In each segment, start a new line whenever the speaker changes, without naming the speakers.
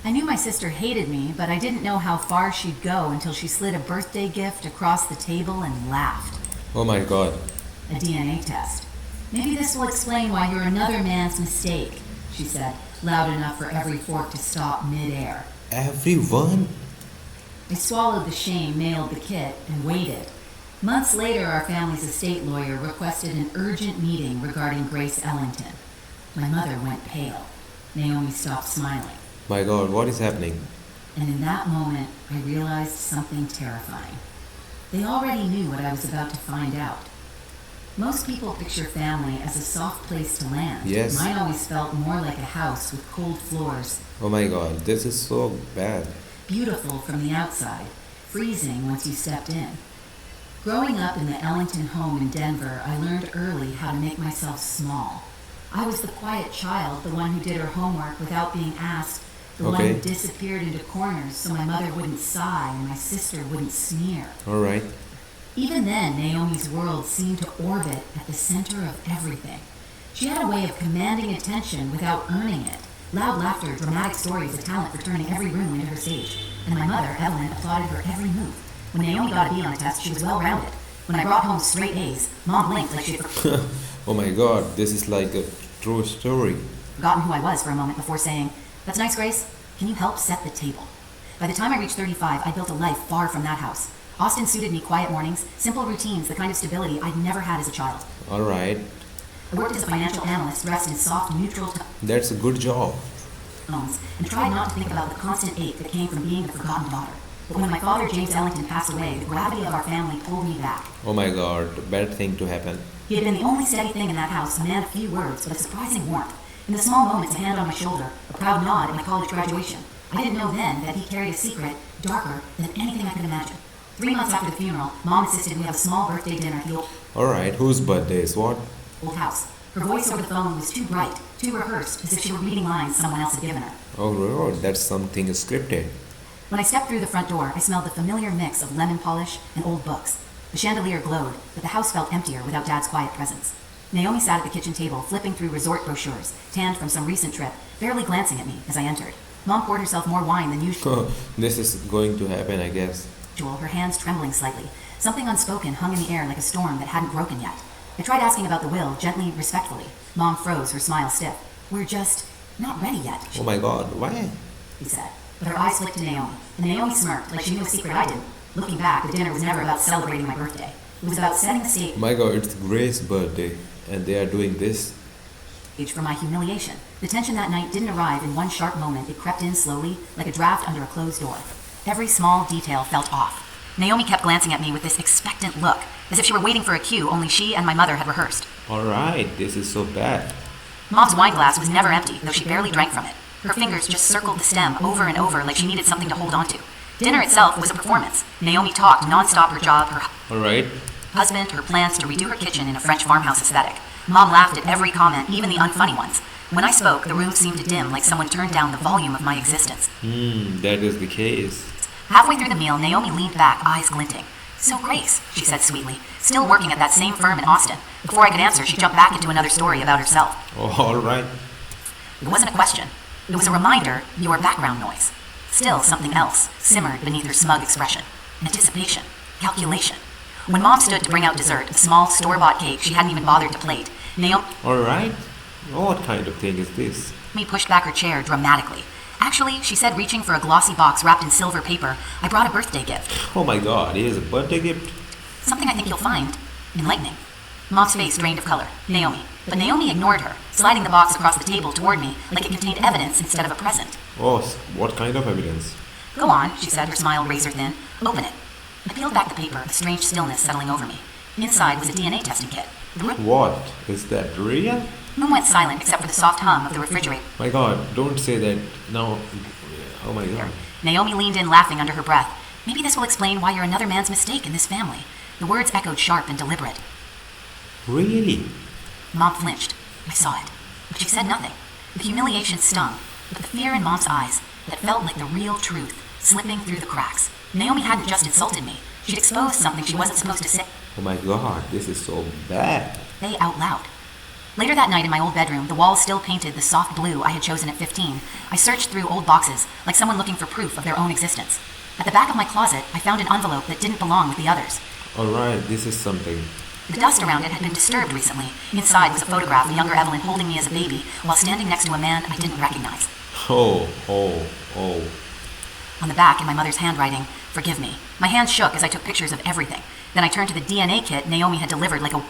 I knew my sister hated me, but I didn't know how far she'd go until she slid a birthday gift across the table and laughed.
Oh my god.
A DNA test. Maybe this will explain why you're another man's mistake, she said, loud enough for every fork to stop mid-air.
Everyone?
I swallowed the shame, mailed the kit, and waited. Months later, our family's estate lawyer requested an urgent meeting regarding Grace Ellington. My mother went pale. Naomi stopped smiling.
My god, what is happening?
And in that moment, I realized something terrifying. They already knew what I was about to find out. Most people picture family as a soft place to land.
Yes.
Mine always felt more like a house with cold floors.
Oh my god, this is so bad.
Beautiful from the outside, freezing once you stepped in. Growing up in the Ellington home in Denver, I learned early how to make myself small. I was the quiet child, the one who did her homework without being asked, the one who disappeared into corners so my mother wouldn't sigh and my sister wouldn't sneer.
Alright.
Even then, Naomi's world seemed to orbit at the center of everything. She had a way of commanding attention without earning it. Loud laughter, dramatic stories, a talent for turning every room into her stage. And my mother, Evelyn, applauded her every move. When Naomi got a B on the test, she was well-rounded. When I brought home straight A's, Mom blinked like she'd
Oh my god, this is like a true story.
forgotten who I was for a moment before saying, "That's nice, Grace. Can you help set the table?" By the time I reached 35, I built a life far from that house. Austin suited me: quiet mornings, simple routines, the kind of stability I'd never had as a child.
Alright.
I worked as a financial analyst, dressed in soft, neutral
That's a good job.
tones, and tried not to think about the constant ache that came from being the forgotten daughter. But when my father, James Ellington, passed away, the gravity of our family pulled me back.
Oh my god, bad thing to happen.
He had been the only steady thing in that house, a man of few words, but a surprising warmth. In the small moments, a hand on my shoulder, a proud nod at my college graduation. I didn't know then that he carried a secret darker than anything I could imagine. 3 months after the funeral, Mom insisted we have a small birthday dinner at the
Alright, whose birthday is what?
old house. Her voice over the phone was too bright, too rehearsed, as if she were reading lines someone else had given her.
Oh lord, that's something scripted.
When I stepped through the front door, I smelled the familiar mix of lemon polish and old books. The chandelier glowed, but the house felt emptier without Dad's quiet presence. Naomi sat at the kitchen table, flipping through resort brochures, tanned from some recent trip, barely glancing at me as I entered. Mom poured herself more wine than usual,
This is going to happen, I guess.
her hands trembling slightly. Something unspoken hung in the air like a storm that hadn't broken yet. I tried asking about the will, gently, respectfully. Mom froze, her smile stiff. "We're just not ready yet,"
Oh my god, why?
he said. But her eyes flicked to Naomi, and Naomi smirked like she knew a secret I didn't. Looking back, the dinner was never about celebrating my birthday. It was about setting the stage
My god, it's Grace's birthday, and they are doing this.
for my humiliation. The tension that night didn't arrive in one sharp moment. It crept in slowly, like a draft under a closed door. Every small detail felt off. Naomi kept glancing at me with this expectant look, as if she were waiting for a cue only she and my mother had rehearsed.
Alright, this is so bad.
Mom's wine glass was never empty, though she barely drank from it. Her fingers just circled the stem over and over like she needed something to hold on to. Dinner itself was a performance. Naomi talked nonstop: her job, her
Alright.
husband, her plans to redo her kitchen in a French farmhouse aesthetic. Mom laughed at every comment, even the unfunny ones. When I spoke, the room seemed to dim like someone turned down the volume of my existence.
That is the case.
Halfway through the meal, Naomi leaned back, eyes glinting. "So, Grace," she said sweetly, "still working at that same firm in Austin." Before I could answer, she jumped back into another story about herself.
Oh, alright.
It wasn't a question. It was a reminder, your background noise. Still, something else simmered beneath her smug expression. Anticipation. Calculation. When Mom stood to bring out dessert, a small store-bought cake she hadn't even bothered to plate,
Alright. What kind of thing is this?
Naomi pushed back her chair dramatically. "Actually," she said, reaching for a glossy box wrapped in silver paper, "I brought a birthday gift.
Oh my god, here's a birthday gift?
Something I think you'll find enlightening." Mom's face drained of color. Naomi. But Naomi ignored her, sliding the box across the table toward me like it contained evidence instead of a present.
Oh, what kind of evidence?
"Go on," she said, her smile razor thin. "Open it." I peeled back the paper, a strange stillness settling over me. Inside was a DNA testing kit. The
What? Is that real?
room went silent except for the soft hum of the refrigerator.
My god, don't say that now. Oh my god.
Naomi leaned in, laughing under her breath. "Maybe this will explain why you're another man's mistake in this family." The words echoed sharp and deliberate.
Really?
Mom flinched. I saw it. But she said nothing. The humiliation stung, but the fear in Mom's eyes, that felt like the real truth, slipping through the cracks. Naomi hadn't just insulted me. She'd exposed something she wasn't supposed to say
Oh my god, this is so bad.
out loud. Later that night in my old bedroom, the walls still painted the soft blue I had chosen at 15. I searched through old boxes, like someone looking for proof of their own existence. At the back of my closet, I found an envelope that didn't belong with the others.
Alright, this is something.
The dust around it had been disturbed recently. Inside was a photograph of younger Evelyn holding me as a baby while standing next to a man I didn't recognize.
Oh.
On the back, in my mother's handwriting, "Forgive me." My hands shook as I took pictures of everything. Then I turned to the DNA kit Naomi had delivered like a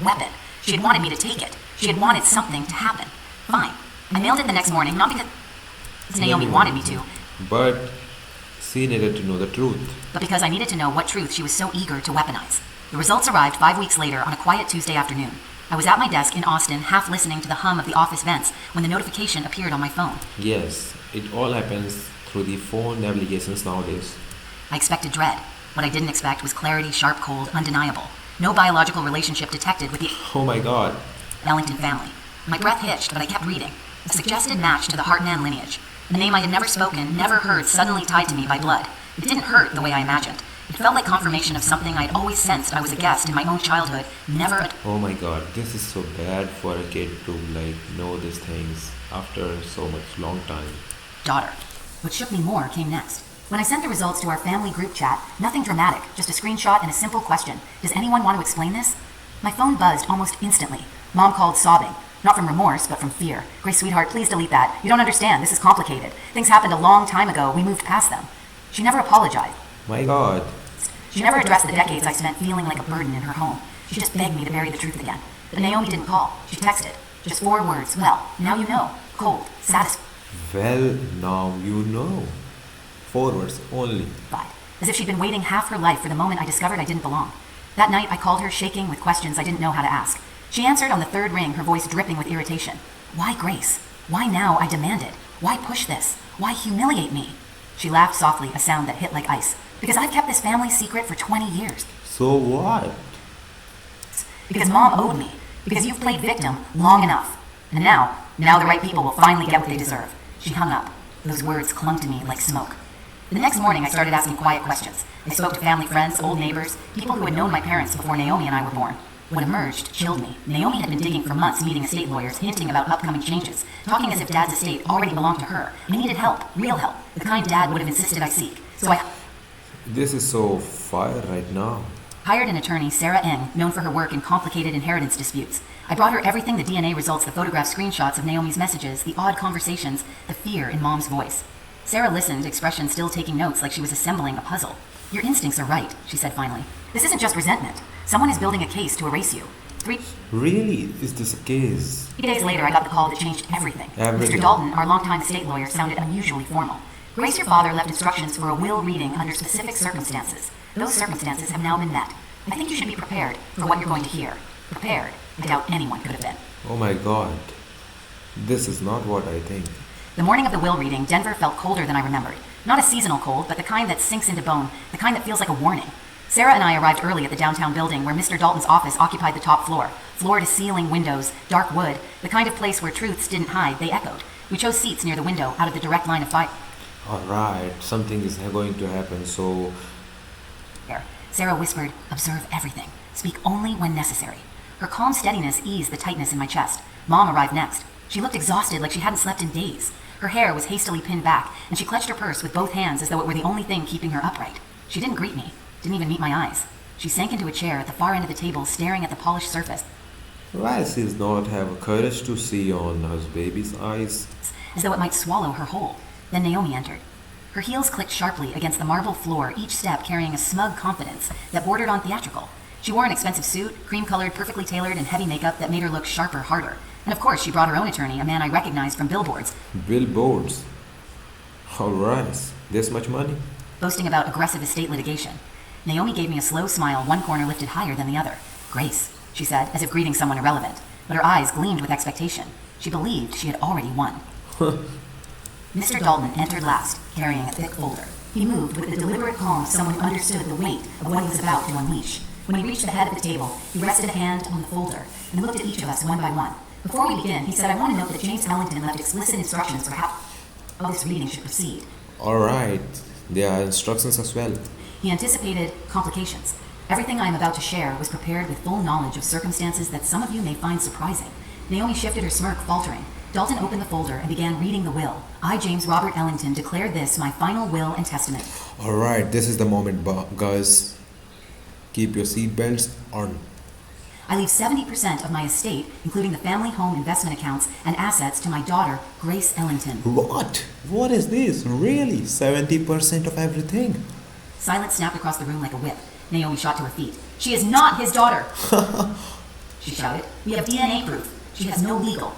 weapon. She had wanted me to take it. She had wanted something to happen. Fine. I mailed it the next morning, not because Naomi wanted me to,
But she needed to know the truth.
but because I needed to know what truth she was so eager to weaponize. The results arrived 5 weeks later on a quiet Tuesday afternoon. I was at my desk in Austin, half listening to the hum of the office vents when the notification appeared on my phone.
Yes, it all happens through the phone navigations nowadays.
I expected dread. What I didn't expect was clarity, sharp, cold, undeniable. No biological relationship detected with the
Oh my god.
Ellington family. My breath hitched, but I kept reading. A suggested match to the Hartnan lineage. A name I had never spoken, never heard, suddenly tied to me by blood. It didn't hurt the way I imagined. It felt like confirmation of something I'd always sensed I was a guest in my own childhood, never a
Oh my god, this is so bad for a kid to know these things after so much long time.
daughter. What shook me more came next. When I sent the results to our family group chat, nothing dramatic, just a screenshot and a simple question. Does anyone want to explain this? My phone buzzed almost instantly. Mom called sobbing. Not from remorse, but from fear. Grace, sweetheart, please delete that. You don't understand. This is complicated. Things happened a long time ago. We moved past them. She never apologized.
My god.
She never addressed the decades I spent feeling like a burden in her home. She just begged me to bury the truth again. But Naomi didn't call. She texted. Just 4 words. Well, now you know. Cold. Satisfied.
Well, now you know. 4 words only.
As if she'd been waiting half her life for the moment I discovered I didn't belong. That night, I called her, shaking with questions I didn't know how to ask. She answered on the 3rd ring, her voice dripping with irritation. Why Grace? Why now? I demanded. Why push this? Why humiliate me? She laughed softly, a sound that hit like ice. Because I've kept this family secret for 20 years.
So what?
Because Mom owed me. Because you've played victim long enough. And now the right people will finally get what they deserve. She hung up. Those words clung to me like smoke. The next morning, I started asking quiet questions. I spoke to family friends, old neighbors, people who had known my parents before Naomi and I were born. What emerged chilled me. Naomi had been digging for months, meeting estate lawyers, hinting about upcoming changes, talking as if Dad's estate already belonged to her. I needed help, real help, the kind Dad would have insisted I seek. So I
This is so fire right now.
hired an attorney, Sarah Eng, known for her work in complicated inheritance disputes. I brought her everything, the DNA results, the photograph screenshots of Naomi's messages, the odd conversations, the fear in Mom's voice. Sarah listened, expression still taking notes like she was assembling a puzzle. Your instincts are right, she said finally. This isn't just resentment. Someone is building a case to erase you. 3
Really? Is this a case?
days later, I got the call that changed everything.
Everything.
Mr. Dalton, our longtime estate lawyer, sounded unusually formal. Grace, your father, left instructions for a will reading under specific circumstances. Those circumstances have now been met. I think you should be prepared for what you're going to hear. Prepared. I doubt anyone could have been.
Oh my god. This is not what I think.
The morning of the will reading, Denver felt colder than I remembered. Not a seasonal cold, but the kind that sinks into bone, the kind that feels like a warning. Sarah and I arrived early at the downtown building where Mr. Dalton's office occupied the top floor. Floor-to-ceiling windows, dark wood, the kind of place where truths didn't hide, they echoed. We chose seats near the window, out of the direct line of fire.
Alright, something is going to happen, so...
Sarah whispered, observe everything. Speak only when necessary. Her calm steadiness eased the tightness in my chest. Mom arrived next. She looked exhausted, like she hadn't slept in days. Her hair was hastily pinned back, and she clutched her purse with both hands as though it were the only thing keeping her upright. She didn't greet me, didn't even meet my eyes. She sank into a chair at the far end of the table, staring at the polished surface.
Why does not have courage to see on her baby's eyes?
As though it might swallow her whole. Then Naomi entered. Her heels clicked sharply against the marble floor, each step carrying a smug confidence that bordered on theatrical. She wore an expensive suit, cream-colored, perfectly tailored, and heavy makeup that made her look sharper, harder. And of course, she brought her own attorney, a man I recognized from billboards.
Billboards? Alright, this much money?
Boasting about aggressive estate litigation. Naomi gave me a slow smile, one corner lifted higher than the other. Grace, she said, as if greeting someone irrelevant. But her eyes gleamed with expectation. She believed she had already won. Mr. Dalton entered last, carrying a thick folder. He moved with the deliberate calm of someone who understood the weight of what he was about to unleash. When he reached the head of the table, he rested a hand on the folder and looked at each of us one by one. Before we begin, he said, I want to note that James Ellington left explicit instructions for how this reading should proceed.
Alright, there are instructions as well.
He anticipated complications. Everything I am about to share was prepared with full knowledge of circumstances that some of you may find surprising. Naomi shifted her smirk, faltering. Dalton opened the folder and began reading the will. I, James Robert Ellington, declare this my final will and testament.
Alright, this is the moment, guys. Keep your seatbelts on.
I leave 70% of my estate, including the family home investment accounts and assets, to my daughter, Grace Ellington.
What? What is this? Really? 70% of everything?
Silence snapped across the room like a whip. Naomi shot to her feet. She is not his daughter! She shouted. We have DNA proof. She has no legal.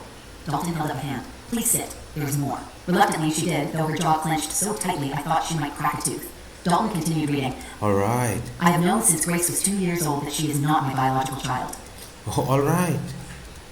Dalton held up a hand. Please sit. There is more. Reluctantly she did, though her jaw clenched so tightly I thought she might crack a tooth. Dalton continued reading.
Alright.
I have known since Grace was 2 years old that she is not my biological child.
Alright.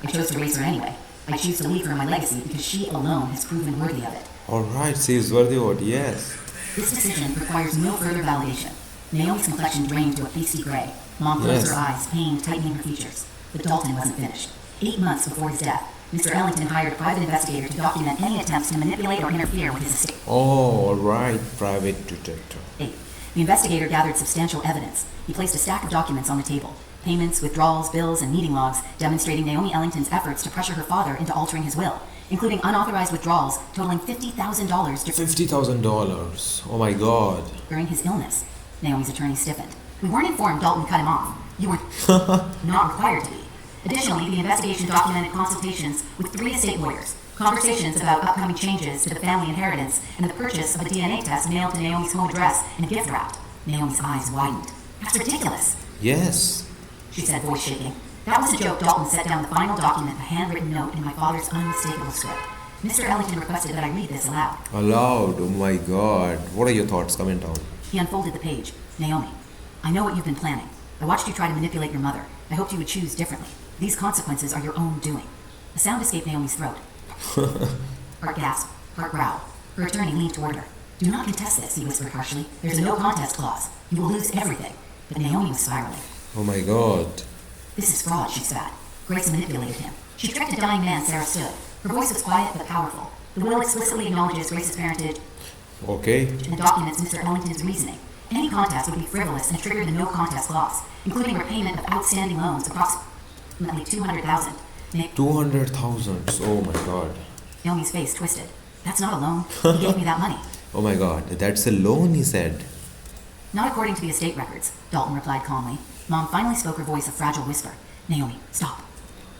I chose to raise her anyway. I choose to leave her my legacy because she alone has proven worthy of it.
Alright, she is worthy of it, yes.
This decision requires no further validation. Naomi's complexion drained to a pasty gray. Mom closed her eyes, pain tightening her features. But Dalton wasn't finished. 8 months before his death, Mr. Ellington hired a private investigator to document any attempts to manipulate or interfere with his estate.
Oh, alright, private detective.
8. The investigator gathered substantial evidence. He placed a stack of documents on the table. Payments, withdrawals, bills, and meeting logs demonstrating Naomi Ellington's efforts to pressure her father into altering his will, including unauthorized withdrawals totaling $50,000
$50,000. Oh my god.
during his illness. Naomi's attorney stiffened. We weren't informed Dalton cut him off. You were not required to be. Additionally, the investigation documented consultations with 3 estate lawyers, conversations about upcoming changes to the family inheritance, and the purchase of a DNA test mailed to Naomi's home address and gift wrapped. Naomi's eyes widened. That's ridiculous,
Yes.
she said, voice shaking. That was a joke. Dalton set down the final document, a handwritten note in my father's unmistakable script. Mr. Ellington requested that I read this aloud.
Aloud, oh my god. What are your thoughts? Comment down.
He unfolded the page. Naomi, I know what you've been planning. I watched you try to manipulate your mother. I hoped you would choose differently. These consequences are your own doing. A sound escaped Naomi's throat. Heart gasp, heart growl. Her attorney leaned toward her. Do not contest this, he whispered harshly. There's a no contest clause. You will lose everything. But Naomi was spiraling.
Oh my god.
This is fraud, she spat. Grace manipulated him. She tricked a dying man, Sarah stood. Her voice was quiet but powerful. The will explicitly acknowledges Grace's parentage
Okay.
and documents Mr. Ellington's reasoning. Any contest would be frivolous and trigger the no contest clause, including repayment of outstanding loans, approximately $200,000.
200,000. Oh my god.
Naomi's face twisted. That's not a loan. He gave me that money.
Oh my god. That's a loan, he said.
Not according to the estate records, Dalton replied calmly. Mom finally spoke, her voice a fragile whisper. Naomi, stop.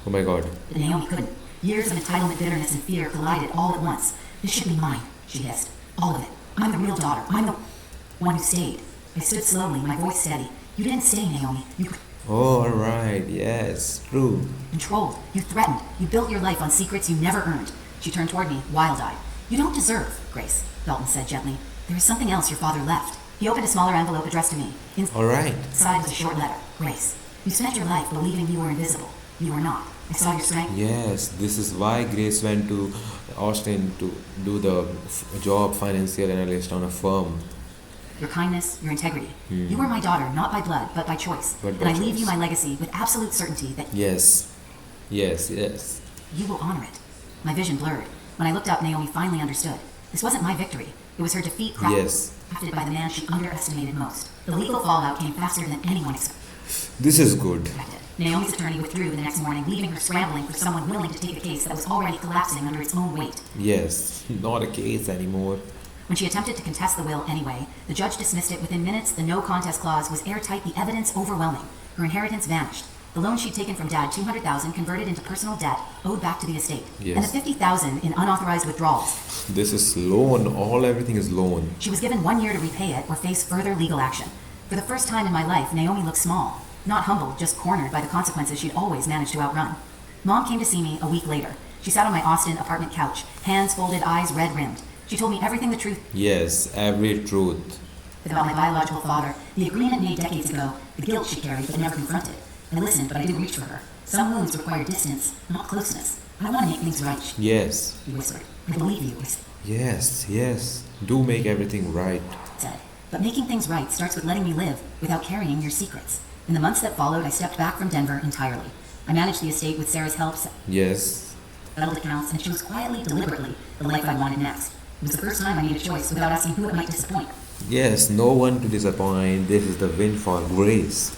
Oh my god.
But Naomi couldn't. Years of entitlement, bitterness, and fear collided all at once. This should be mine, she hissed. All of it. I'm the real daughter. I'm the one who stayed. I stood slowly, my voice steady. You didn't stay, Naomi. You
Oh, alright. Yes. True.
controlled. You threatened. You built your life on secrets you never earned. She turned toward me, wild-eyed. You don't deserve, Grace, Dalton said gently. There is something else your father left. He opened a smaller envelope addressed to me.
Alright.
Inside was a short letter. Grace, you spent your life believing you were invisible. You were not. I saw your strength.
Yes, this is why Grace went to Austin to do the job financial analyst on a firm.
Your kindness, your integrity. You were my daughter, not by blood, but by choice.
But by
and I leave you
choice.
my legacy with absolute certainty that
Yes. Yes, yes.
you will honor it. My vision blurred. When I looked up, Naomi finally understood. This wasn't my victory. It was her defeat
Yes.
crafted by the man she underestimated most. The legal fallout came faster than anyone
This is good.
expected. Naomi's attorney withdrew the next morning, leaving her scrambling for someone willing to take a case that was already collapsing under its own weight.
Yes. Not a case anymore.
When she attempted to contest the will anyway, the judge dismissed it within minutes. The no contest clause was airtight, the evidence overwhelming. Her inheritance vanished. The loan she'd taken from Dad, $200,000, converted into personal debt, owed back to the estate.
Yes.
And the $50,000 in unauthorized withdrawals.
This is loan. Everything is loan.
She was given 1 year to repay it or face further legal action. For the first time in my life, Naomi looked small. Not humbled, just cornered by the consequences she'd always managed to outrun. Mom came to see me a week later. She sat on my Austin apartment couch, hands folded, eyes red-rimmed. She told me everything the truth
Yes, every truth.
about my biological father, the agreement made decades ago, the guilt she carried but never confronted. I listened, but I didn't reach for her. Some wounds require distance, not closeness. I want to make things right,
Yes.
he whispered. I believe you, I
Yes, yes. Do make everything right.
said. But making things right starts with letting me live without carrying your secrets. In the months that followed, I stepped back from Denver entirely. I managed the estate with Sarah's help,
Yes.
settled accounts, and chose quietly, deliberately, the life I wanted next. It was the first time I made a choice without asking who it might disappoint.
Yes, no one to disappoint. This is the win for Grace.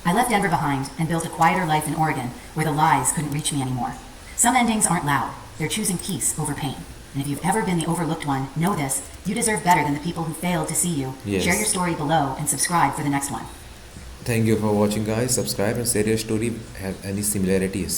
I left Denver behind and built a quieter life in Oregon, where the lies couldn't reach me anymore. Some endings aren't loud. They're choosing peace over pain. And if you've ever been the overlooked one, know this: you deserve better than the people who failed to see you.
Yes.
Share your story below and subscribe for the next one.
Thank you for watching, guys. Subscribe and share your story. Have any similarities?